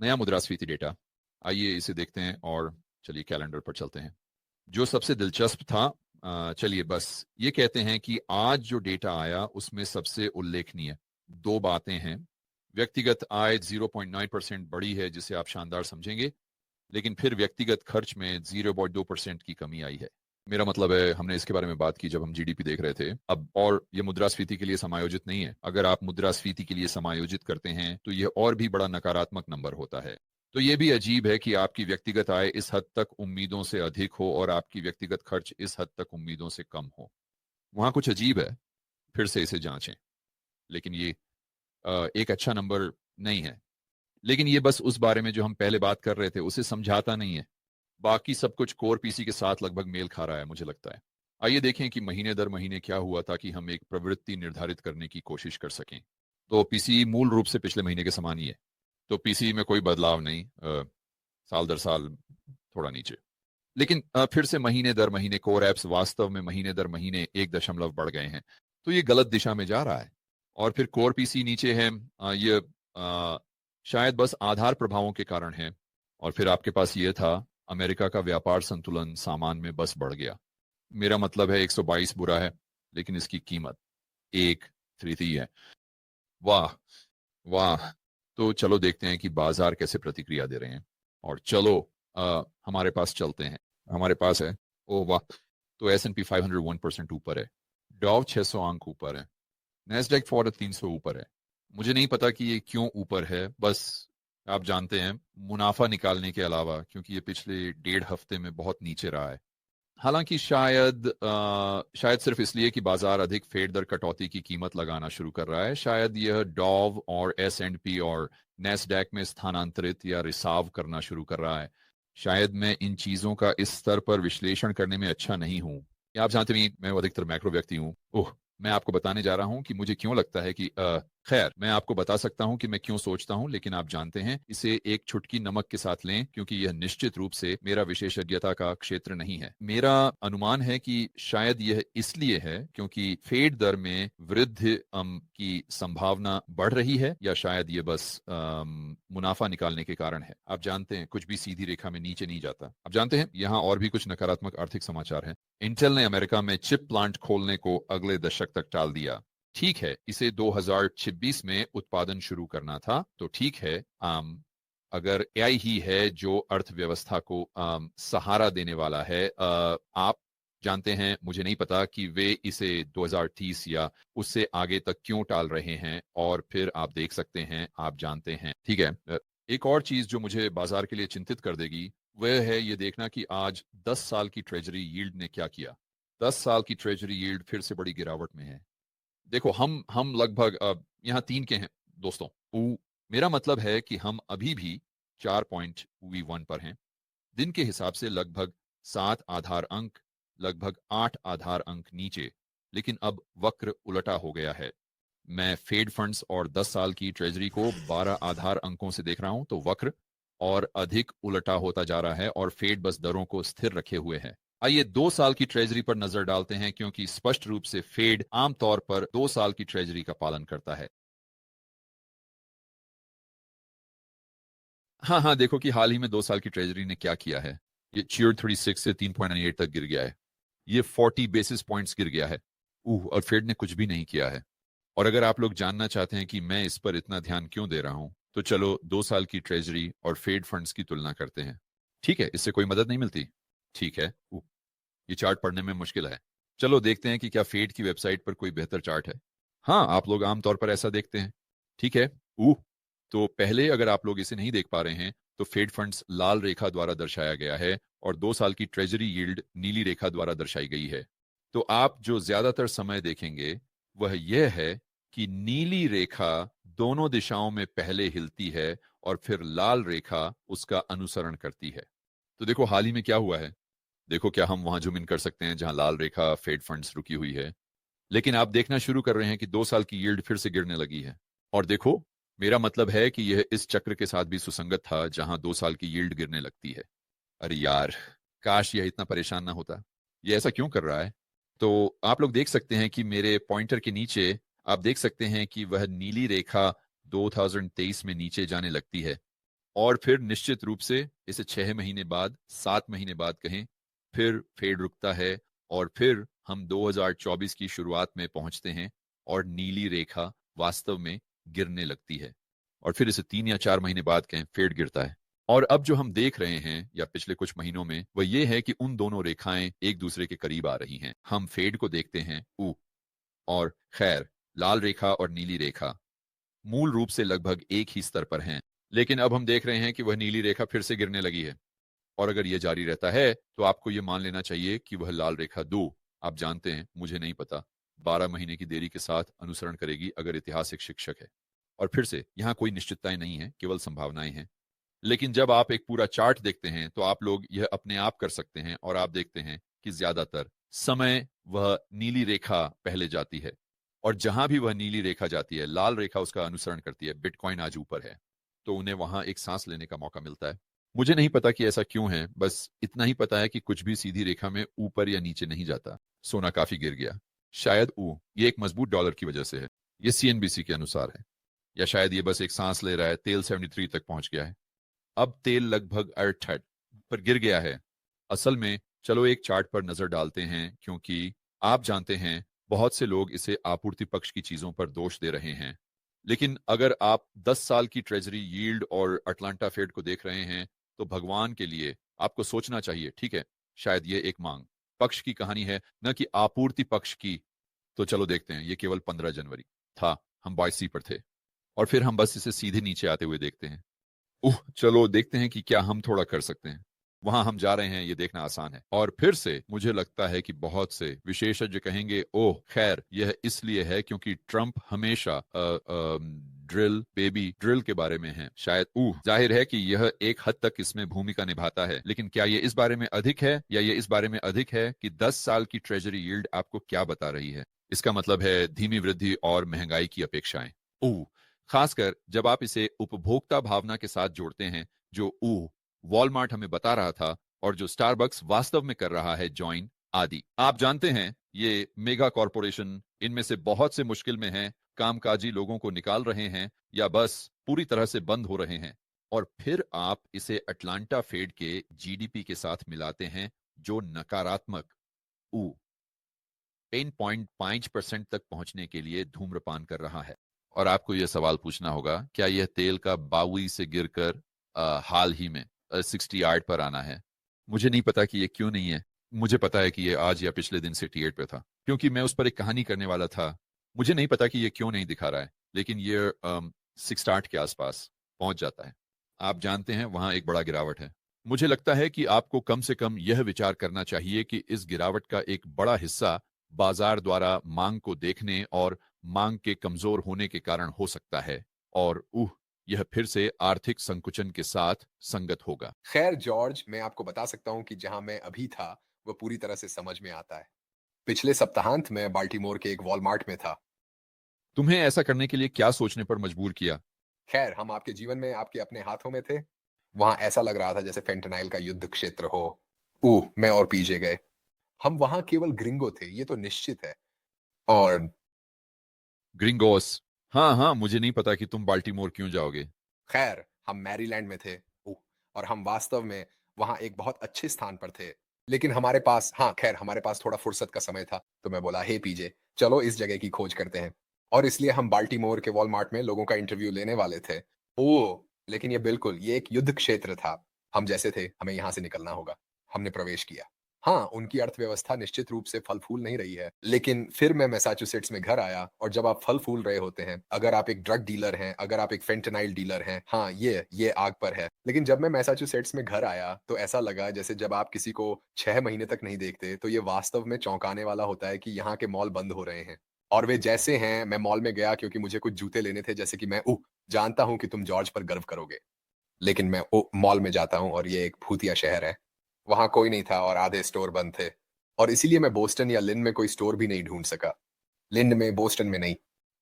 नया मुद्रास्फीति डेटा। आइए इसे देखते हैं और चलिए कैलेंडर पर चलते हैं। जो सबसे दिलचस्प था, चलिए बस ये कहते हैं कि आज जो डेटा आया उसमें सबसे उल्लेखनीय दो बातें हैं। व्यक्तिगत आय 0.9% बढ़ी है, जिसे आप शानदार समझेंगे, लेकिन फिर व्यक्तिगत खर्च में 0.2% की कमी आई है। मेरा मतलब है, हमने इसके बारे में बात की जब हम जीडीपी देख रहे थे अब, और ये मुद्रास्फीति के लिए समायोजित नहीं है। अगर आप मुद्रास्फीति के लिए समायोजित करते हैं तो यह और भी बड़ा नकारात्मक नंबर होता है। तो यह भी अजीब है कि आपकी व्यक्तिगत आय इस हद तक उम्मीदों से अधिक हो और आपकी व्यक्तिगत खर्च इस हद तक उम्मीदों से कम हो। वहां कुछ अजीब है, फिर से इसे जांचें। लेकिन ये एक अच्छा नंबर नहीं है। लेकिन ये बस उस बारे में जो हम पहले बात कर रहे थे उसे समझाता नहीं है। बाकी सब कुछ कोर पीसी के साथ लगभग मेल खा रहा है, मुझे लगता है। आइए देखें कि महीने दर महीने क्या हुआ ताकि हम एक प्रवृत्ति निर्धारित करने की कोशिश कर सकें। तो पीसी मूल रूप से पिछले महीने के समान ही है। तो पीसी में कोई बदलाव नहीं, साल दर साल थोड़ा नीचे। लेकिन फिर से महीने दर महीने कोर एप्स वास्तव में महीने दर महीने 1 दशमलव बढ़ गए हैं। तो ये गलत दिशा में जा रहा है। और फिर कोर पीसी नीचे है। ये शायद बस आधार प्रभावों के कारण है। और फिर आपके पास ये था, अमेरिका का व्यापार संतुलन सामान में बस बढ़ गया। मेरा मतलब है 122 बुरा है, लेकिन इसकी कीमत 133 है। वाह वाह। तो चलो देखते हैं कि बाजार कैसे प्रतिक्रिया दे रहे हैं। और चलो हमारे पास चलते हैं। हमारे पास है, ओ वाह। तो S&P 500 1% ऊपर है। डॉव 600 अंक ऊपर है। नेस्डेक 300 ऊपर है। मुझे नहीं पता कि ये क्यों ऊपर है, बस आप जानते हैं, मुनाफा निकालने के अलावा, क्योंकि ये पिछले 1.5 हफ्ते में बहुत नीचे रहा है। हालांकि शायद सिर्फ इसलिए कि बाजार अधिक फेड दर कटौती की कीमत लगाना शुरू कर रहा है। शायद यह डॉव और S&P और नेस्डैक में स्थानांतरित या रिसाव करना शुरू कर रहा है। शायद मैं इन चीजों का इस स्तर पर विश्लेषण करने में अच्छा नहीं हूं। आप जानते हैं मैं अधिकतर मैक्रो व्यक्ति हूं। ओह, मैं आपको बताने जा रहा हूं कि मुझे क्यों लगता है कि खैर, मैं आपको बता सकता हूं कि मैं क्यों सोचता हूं, लेकिन आप जानते हैं, इसे एक चुटकी नमक के साथ लें, क्योंकि यह निश्चित रूप से मेरा विशेषज्ञता का क्षेत्र नहीं है। मेरा अनुमान है कि शायद यह इसलिए है क्योंकि फेड दर में वृद्धि की संभावना बढ़ रही है, या शायद यह बस मुनाफा निकालने के कारण है। आप जानते हैं, कुछ भी सीधी रेखा में नीचे नहीं जाता। आप जानते हैं, यहां और भी कुछ नकारात्मक आर्थिक समाचार हैं। इंटेल ने अमेरिका में चिप प्लांट खोलने को अगले दशक तक टाल दिया। ठीक है, इसे 2026 में उत्पादन शुरू करना था, तो ठीक है। अगर एआई ही है जो अर्थव्यवस्था को सहारा देने वाला है, आप जानते हैं, मुझे नहीं पता कि वे इसे 2030 या उससे आगे तक क्यों टाल रहे हैं। और फिर आप देख सकते हैं, आप जानते हैं, ठीक है। एक और चीज जो मुझे बाजार के लिए चिंतित कर देगी, वह है ये देखना कि आज 10 साल की ट्रेजरी यील्ड ने क्या किया। 10 साल की ट्रेजरी यील्ड फिर से बड़ी गिरावट में है। देखो, हम लगभग यहाँ 3 के हैं दोस्तों। मेरा मतलब है कि हम अभी भी 4.1 पर हैं। दिन के हिसाब से लगभग 7 आधार अंक, लगभग 8 आधार अंक नीचे। लेकिन अब वक्र उलटा हो गया है। मैं फेड फंड्स और 10 साल की ट्रेजरी को 12 आधार अंकों से देख रहा हूं, तो वक्र और अधिक उलटा होता जा रहा है और फेड बस दरों को स्थिर रखे हुए है। आइए 2 साल की ट्रेजरी पर नजर डालते हैं, क्योंकि स्पष्ट रूप से फेड आमतौर पर 2 साल की ट्रेजरी का पालन करता है। हाँ हाँ, देखो कि हाल ही में 2 साल की ट्रेजरी ने क्या किया है। ये चीयर 36 से 3.98 तक गिर गया है। ये 40 बेसिस पॉइंट्स गिर गया है। और फेड ने कुछ भी नहीं किया है। और अगर आप लोग जानना चाहते हैं कि मैं इस पर इतना ध्यान क्यों दे रहा हूं, तो चलो 2 साल की ट्रेजरी और फेड फंड्स की तुलना करते हैं। ठीक है, इससे कोई मदद नहीं मिलती। ठीक है, ये चार्ट पढ़ने में मुश्किल है। चलो देखते हैं कि क्या फेड की वेबसाइट पर कोई बेहतर चार्ट है। हाँ, आप लोग आमतौर पर ऐसा देखते हैं। ठीक है। तो पहले, अगर आप लोग इसे नहीं देख पा रहे हैं, तो फेड फंड्स लाल रेखा द्वारा दर्शाया गया है और 2 साल की ट्रेजरी यील्ड नीली रेखा द्वारा दर्शाई गई है। तो आप जो ज्यादातर समय देखेंगे वह यह है कि नीली रेखा दोनों दिशाओं में पहले हिलती है और फिर लाल रेखा उसका अनुसरण करती है। तो देखो हाल ही में क्या हुआ है। देखो, क्या हम वहां जूम इन कर सकते हैं जहां लाल रेखा फेड फंड्स रुकी हुई है। लेकिन आप देखना शुरू कर रहे हैं कि 2 साल की यील्ड फिर से गिरने लगी है। और देखो, मेरा मतलब है कि यह इस चक्र के साथ भी सुसंगत था जहां 2 साल की यील्ड गिरने लगती है। अरे यार, काश यह इतना परेशान ना होता। यह ऐसा क्यों कर रहा है? तो आप लोग देख सकते हैं कि मेरे पॉइंटर के नीचे आप देख सकते हैं कि वह नीली रेखा 2023 में नीचे जाने लगती है। और फिर निश्चित रूप से इसे 6 महीने बाद, 7 महीने बाद कहें, फिर फेड रुकता है और फिर हम 2024 की शुरुआत में पहुंचते हैं और नीली रेखा वास्तव में गिरने लगती है और फिर इसे 3 या 4 महीने बाद कहें फेड गिरता है। और अब जो हम देख रहे हैं या पिछले कुछ महीनों में वह ये है कि उन दोनों रेखाएं एक दूसरे के करीब आ रही हैं। हम फेड को देखते हैं ऊ, और खैर लाल रेखा और नीली रेखा मूल रूप से लगभग एक ही स्तर पर हैं, लेकिन अब हम देख रहे हैं कि वह नीली रेखा फिर से गिरने लगी है और अगर यह जारी रहता है तो आपको यह मान लेना चाहिए कि वह लाल रेखा 2, आप जानते हैं मुझे नहीं पता, 12 महीने की देरी के साथ अनुसरण करेगी अगर इतिहास एक शिक्षक है। और फिर से यहां कोई निश्चितताएं नहीं है, केवल संभावनाएं हैं। लेकिन जब आप एक पूरा चार्ट देखते हैं तो आप लोग यह अपने आप कर सकते हैं और आप देखते हैं कि ज्यादातर समय वह नीली रेखा पहले जाती है और जहां भी वह नीली रेखा जाती है लाल रेखा उसका अनुसरण करती है। बिटकॉइन आज ऊपर है तो उन्हें वहां एक सांस लेने का मौका मिलता है। मुझे नहीं पता कि ऐसा क्यों है, बस इतना ही पता है कि कुछ भी सीधी रेखा में ऊपर या नीचे नहीं जाता। सोना काफी गिर गया, शायद ये एक मजबूत डॉलर की वजह से है, ये सीएनबीसी के अनुसार है, या शायद ये बस एक सांस ले रहा है। तेल 73 तक पहुंच गया है, अब तेल लगभग 68 पर गिर गया है। असल में चलो एक चार्ट पर नजर डालते हैं, क्योंकि आप जानते हैं बहुत से लोग इसे आपूर्ति पक्ष की चीजों पर दोष दे रहे हैं। लेकिन अगर आप 10 साल की ट्रेजरी यील्ड और अटलांटा फेड को देख रहे हैं तो भगवान के लिए आपको सोचना चाहिए, ठीक है, शायद ये एक मांग पक्ष की कहानी है, न कि आपूर्ति पक्ष की। तो चलो देखते हैं, ये केवल 15 जनवरी था, हम 22 पर थे और फिर हम बस इसे सीधे नीचे आते हुए देखते हैं। चलो देखते हैं कि क्या हम थोड़ा कर सकते हैं। वहां हम जा रहे हैं ये देखना आसान है। और फिर से मुझे लगता है कि बहुत से विशेषज्ञ कहेंगे ओह खैर यह इसलिए है क्योंकि ट्रंप हमेशा ड्रिल के बारे में है। शायद जाहिर है कि यह एक हद तक इसमें भूमिका निभाता है, लेकिन क्या ये इस बारे में अधिक है या ये इस बारे में अधिक है कि 10 साल की ट्रेजरी यील्ड आपको क्या बता रही है? इसका मतलब है धीमी वृद्धि और महंगाई की अपेक्षाएं। खासकर जब आप इसे उपभोक्ता भावना के साथ जोड़ते हैं, जो वॉलमार्ट हमें बता रहा था और जो स्टारबक्स वास्तव में कर रहा है जॉइन आदि। आप जानते हैं ये मेगा कॉरपोरेशन इनमें से बहुत से मुश्किल में हैं, कामकाजी लोगों को निकाल रहे हैं या बस पूरी तरह से बंद हो रहे हैं। और फिर आप इसे अटलांटा फेड के जीडीपी के साथ मिलाते हैं जो नकारात्मक 10.5% तक पहुंचने के लिए धूम्रपान कर रहा है। और आपको यह सवाल पूछना होगा, क्या यह तेल का 22 से गिरकर हाल ही में 68 पर आना है? मुझे नहीं पता कि यह क्यों नहीं है। मुझे पता है कि यह आज या पिछले दिन 68 पे था, क्योंकि मैं उस पर एक कहानी करने वाला था। मुझे नहीं पता कि यह क्यों नहीं दिखा रहा है, लेकिन यह 68 के आसपास पहुंच जाता है। आप जानते हैं वहां एक बड़ा गिरावट है। मुझे लगता है कि आपको कम से कम यह विचार करना चाहिए कि इस गिरावट का एक बड़ा हिस्सा बाजार द्वारा मांग को देखने और मांग के कमजोर होने के कारण हो सकता है, और यह फिर से आर्थिक संकुचन के साथ संगत होगा। खैर जॉर्ज, मैं आपको बता सकता हूँ कि जहाँ मैं अभी था वह पूरी तरह से समझ में आता है। पिछले सप्ताहांत में बाल्टीमोर के एक वॉलमार्ट में था। तुम्हें ऐसा करने के लिए क्या सोचने पर मजबूर किया? खैर हम आपके जीवन में आपके अपने हाथों में थे। वहां ऐसा लग रहा था जैसे फेंटनाइल का युद्ध क्षेत्र हो। मैं और पीजे गए। हम वहां केवल ग्रिंगो थे, ये तो निश्चित है। और ग्रिंगोस? हाँ हाँ, मुझे नहीं पता कि तुम बाल्टीमोर क्यों जाओगे। खैर हम मैरीलैंड में थे। और हम वास्तव में वहां एक बहुत अच्छे स्थान पर थे। लेकिन हमारे पास, हाँ खैर हमारे पास थोड़ा फुर्सत का समय था, तो मैं बोला हे पीजे, चलो इस जगह की खोज करते हैं। और इसलिए हम बाल्टीमोर के वॉलमार्ट में लोगों का इंटरव्यू लेने वाले थे। लेकिन ये एक युद्ध क्षेत्र था। हम जैसे थे, हमें यहाँ से निकलना होगा। हमने प्रवेश किया। हाँ, उनकी अर्थव्यवस्था निश्चित रूप से फल-फूल नहीं रही है। लेकिन फिर मैं मैसाचुसेट्स में घर आया, और जब आप फल-फूल रहे होते हैं, अगर आप एक ड्रग डीलर हैं, अगर आप एक फेंटेनाइल डीलर हैं, हाँ, ये आग पर है। लेकिन जब मैं मैसाचुसेट्स में घर आया, तो ऐसा लगा जैसे जब आप किसी को 6 महीने तक नहीं देखते, तो ये वास्तव में चौंकाने वाला होता है कि यहाँ के मॉल बंद हो रहे हैं। और वे जैसे हैं, मैं मॉल में गया क्योंकि मुझे कुछ जूते लेने थे, जैसे कि मैं जानता हूँ कि तुम जॉर्ज पर गर्व करोगे। लेकिन मैं मॉल में जाता हूँ और ये एक भूतिया शहर है। वहाँ कोई नहीं था और आधे स्टोर बंद थे। और इसीलिए मैं बोस्टन या लिंड में कोई स्टोर भी नहीं ढूँढ सका। लिंड में, बोस्टन में नहीं।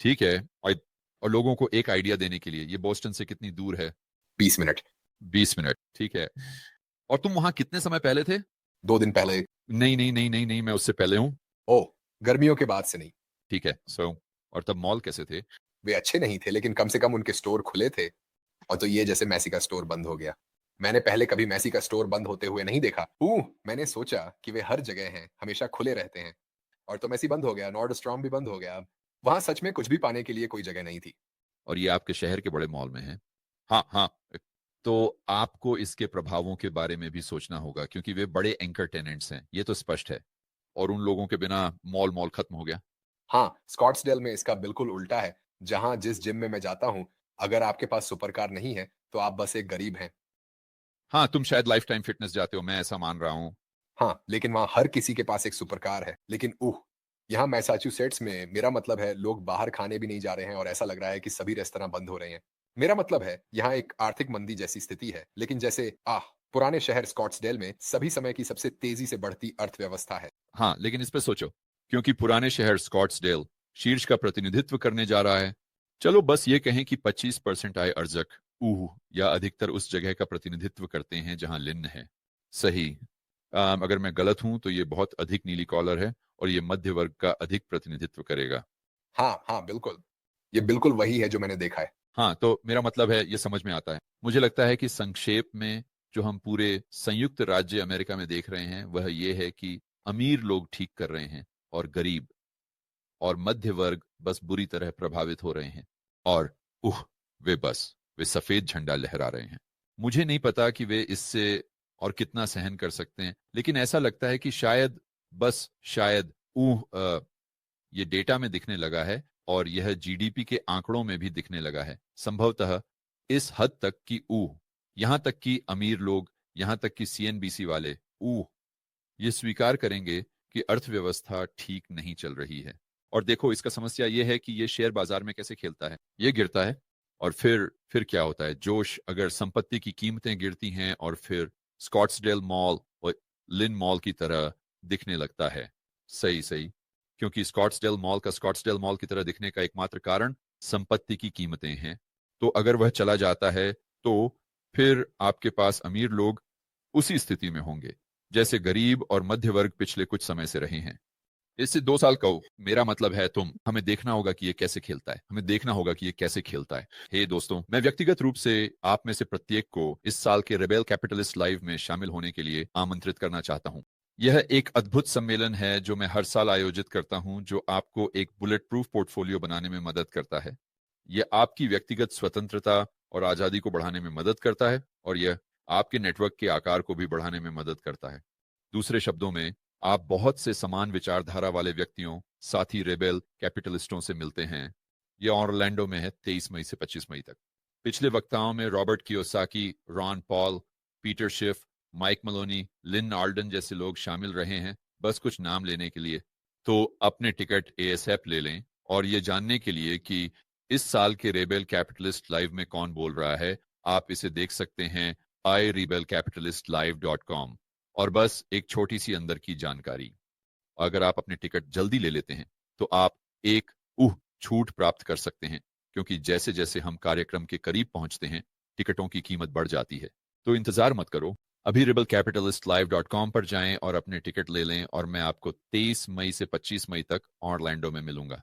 ठीक है, और लोगों को एक आइडिया देने के लिए, ये बोस्टन से कितनी दूर है? 20 मिनट। 20 मिनट, ठीक है। और तुम वहां कितने समय पहले थे? 2 दिन पहले। नहीं नहीं नहीं नहीं नहीं, मैं उससे पहले हूँ। ओह! गर्मियों के बाद से नहीं। ठीक है, सो और तब मॉल कैसे थे? वे अच्छे नहीं थे, लेकिन कम से कम उनके स्टोर खुले थे। और तो ये जैसे मेसी का स्टोर बंद हो गया। मैंने पहले कभी मेसी का स्टोर बंद होते हुए नहीं देखा। मैंने सोचा कि वे हर जगह हैं, हमेशा खुले रहते हैं। और तो मेसी बंद हो गया, नॉर्डस्ट्रॉम भी बंद हो गया। वहां सच में कुछ भी पाने के लिए कोई जगह नहीं थी। और ये आपके शहर के बड़े मॉल में है। हाँ हाँ, तो आपको इसके प्रभावों के बारे में भी सोचना होगा, क्योंकि वे बड़े एंकर टेनेंट्स हैं, ये तो स्पष्ट है। और उन लोगों के बिना मॉल मॉल खत्म हो गया। हाँ, स्कॉट्सडेल में इसका बिल्कुल उल्टा है। जहाँ जिस जिम में मैं जाता हूँ, अगर आपके पास सुपर कार नहीं है, तो आप बस एक गरीब हैं। हाँ, तुम शायद लाइफ टाइम फिटनेस जाते हो, मैं ऐसा मान रहा हूँ। हाँ, लेकिन वहाँ हर किसी के पास एक सुपर कार है। लेकिन यहाँ मैसाचुसेट्स में मेरा मतलब है लोग बाहर खाने भी नहीं जा रहे हैं और ऐसा लग रहा है कि सभी रेस्तरां बंद हो रहे हैं। मेरा मतलब है यहाँ एक आर्थिक मंदी जैसी स्थिति है, लेकिन जैसे पुराने शहर स्कॉट्सडेल में सभी समय की सबसे तेजी से बढ़ती अर्थव्यवस्था है। हाँ, लेकिन इस पे सोचो, क्योंकि पुराने शहर स्कॉट्सडेल शीर्ष का प्रतिनिधित्व करने जा रहा है। चलो बस ये कहें कि 25% आय अर्जक या अधिकतर उस जगह का प्रतिनिधित्व करते हैं जहां लिन है। सही। अगर मैं गलत हूं तो ये बहुत अधिक नीली कॉलर है और ये मध्य वर्ग का अधिक प्रतिनिधित्व करेगा। हाँ, हाँ, बिल्कुल। ये बिल्कुल वही है जो मैंने देखा है। हाँ, तो मेरा मतलब है ये समझ में आता है। मुझे लगता है कि संक्षेप में जो हम पूरे संयुक्त राज्य अमेरिका में देख रहे हैं वह ये है कि अमीर लोग ठीक कर रहे हैं और गरीब और मध्य वर्ग बस बुरी तरह प्रभावित हो रहे हैं। और उह वे सफेद झंडा लहरा रहे हैं। मुझे नहीं पता कि वे इससे और कितना सहन कर सकते हैं, लेकिन ऐसा लगता है कि शायद, बस शायद, ये डेटा में दिखने लगा है और यह जीडीपी के आंकड़ों में भी दिखने लगा है। संभवतः इस हद तक कि यहां तक कि अमीर लोग, यहां तक कि सीएनबीसी वाले ये स्वीकार करेंगे कि अर्थव्यवस्था ठीक नहीं चल रही है। और देखो, इसका समस्या यह है कि ये शेयर बाजार में कैसे खेलता है। ये गिरता है और फिर क्या होता है, जोश, अगर संपत्ति की कीमतें गिरती हैं और फिर स्कॉट्सडेल मॉल और लिन मॉल की तरह दिखने लगता है। सही सही, क्योंकि स्कॉट्सडेल मॉल की तरह दिखने का एकमात्र कारण संपत्ति की कीमतें हैं। तो अगर वह चला जाता है तो फिर आपके पास अमीर लोग उसी स्थिति में होंगे जैसे गरीब और मध्य वर्ग पिछले कुछ समय से रहे हैं। इससे 2 साल कहो, मेरा मतलब है हमें देखना होगा कि ये कैसे खेलता है, हमें देखना होगा कि ये कैसे खेलता है। हे दोस्तों, मैं व्यक्तिगत रूप से आप में से प्रत्येक को इस साल के रेबेल कैपिटलिस्ट लाइव में शामिल होने के लिए आमंत्रित करना चाहता हूं। यह एक अद्भुत सम्मेलन है जो मैं हर साल आयोजित करता हूं, जो आपको एक बुलेट प्रूफ पोर्टफोलियो बनाने में मदद करता है। यह आपकी व्यक्तिगत स्वतंत्रता और आजादी को बढ़ाने में मदद करता है और यह आपके नेटवर्क के आकार को भी बढ़ाने में मदद करता है। दूसरे शब्दों में, आप बहुत से समान विचारधारा वाले व्यक्तियों, साथी रेबेल कैपिटलिस्टों से मिलते हैं। यह ऑरलैंडो में है 23 मई से 25 मई तक। पिछले वक्ताओं में Robert Kiyosaki, Ron Paul, Peter Schiff, Mike Maloney, Lyn Alden जैसे लोग शामिल रहे हैं, बस कुछ नाम लेने के लिए। तो अपने टिकट एएसएफ ले लें और ये जानने के लिए कि इस साल के रेबेल कैपिटलिस्ट लाइव में कौन बोल रहा है, आप इसे देख सकते हैं irebelcapitalistlive.com। और बस एक छोटी सी अंदर की जानकारी, अगर आप अपने टिकट जल्दी ले लेते हैं तो आप एक छूट प्राप्त कर सकते हैं, क्योंकि जैसे जैसे हम कार्यक्रम के करीब पहुंचते हैं टिकटों की कीमत बढ़ जाती है। तो इंतजार मत करो, अभी rebelcapitalistlive.com पर जाएं और अपने टिकट ले लें और मैं आपको 23 मई से 25 मई तक ऑरलैंडो में मिलूंगा।